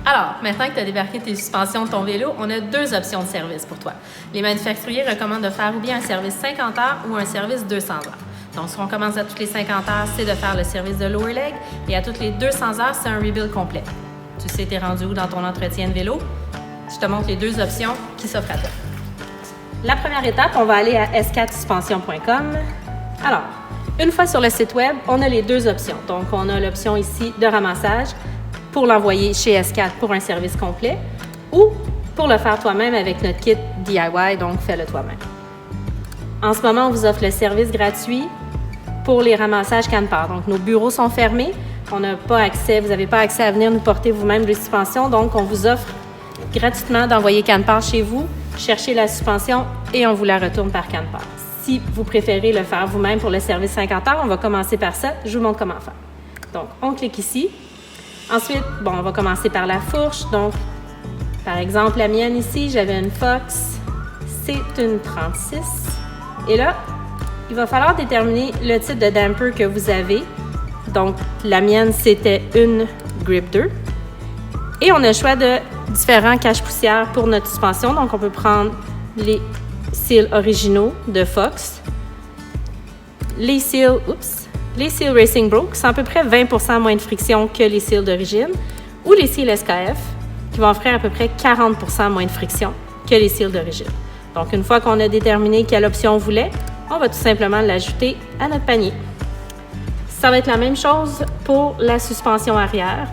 Alors, maintenant que tu as débarqué tes suspensions de ton vélo, on a 2 options de service pour toi. Les manufacturiers recommandent de faire ou bien un service 50 heures ou un service 200 heures. Donc, ce qu'on commence à toutes les 50 heures, c'est de faire le service de lower leg et à toutes les 200 heures, c'est un rebuild complet. Tu sais, t'es rendu où dans ton entretien de vélo? Je te montre les 2 options qui s'offrent à toi. La première étape, on va aller à s4suspension.com. Alors, une fois sur le site web, on a les 2 options. Donc, on a l'option ici de ramassage pour l'envoyer chez S4 pour un service complet ou pour le faire toi-même avec notre kit DIY, donc fais-le toi-même. En ce moment, on vous offre le service gratuit pour les ramassages canne-part. Donc, nos bureaux sont fermés. On n'a pas accès, vous n'avez pas accès à venir nous porter vous-même les suspensions. Donc, on vous offre gratuitement d'envoyer canne-part chez vous, chercher la suspension et on vous la retourne par canne-part. Si vous préférez le faire vous-même pour le service 50 heures, on va commencer par ça. Je vous montre comment faire. Donc, on clique ici. Ensuite, on va commencer par la fourche. Donc, par exemple, la mienne ici, j'avais une Fox. C'est une 36. Et là, il va falloir déterminer le type de damper que vous avez. Donc, la mienne, c'était une Grip 2. Et on a le choix de différents cache-poussières pour notre suspension. Donc, on peut prendre les seals originaux de Fox, les seals Racing Broke, c'est à peu près 20% moins de friction que les seals d'origine, ou les seals SKF, qui vont offrir à peu près 40% moins de friction que les seals d'origine. Donc, une fois qu'on a déterminé quelle option on voulait, on va tout simplement l'ajouter à notre panier. Ça va être la même chose pour la suspension arrière.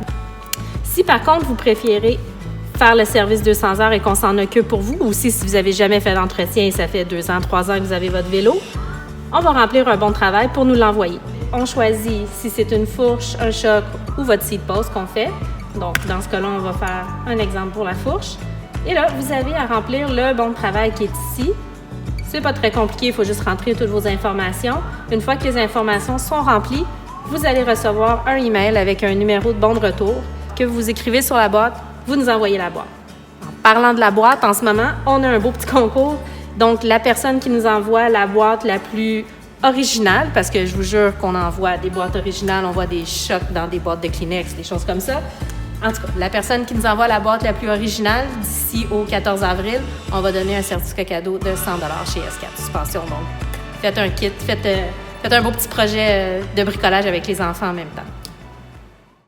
Si par contre, vous préférez faire le service 200 heures et qu'on s'en occupe pour vous, ou si vous n'avez jamais fait d'entretien et ça fait 2 ans, 3 ans que vous avez votre vélo, on va remplir un bon de travail pour nous l'envoyer. On choisit si c'est une fourche, un choc ou votre seat post qu'on fait. Donc, dans ce cas-là, on va faire un exemple pour la fourche. Et là, vous avez à remplir le bon de travail qui est ici. C'est pas très compliqué, il faut juste rentrer toutes vos informations. Une fois que les informations sont remplies, vous allez recevoir un email avec un numéro de bon de retour que vous écrivez sur la boîte, vous nous envoyez la boîte. En parlant de la boîte, en ce moment, on a un beau petit concours. Donc, la personne qui nous envoie la boîte la plus originale, parce que je vous jure qu'on envoie des boîtes originales, on voit des chocs dans des boîtes de Kleenex, des choses comme ça. En tout cas, la personne qui nous envoie la boîte la plus originale, d'ici au 14 avril, on va donner un certificat cadeau de 100 $ chez S4 Suspension. Donc, faites un kit, faites un beau petit projet de bricolage avec les enfants en même temps.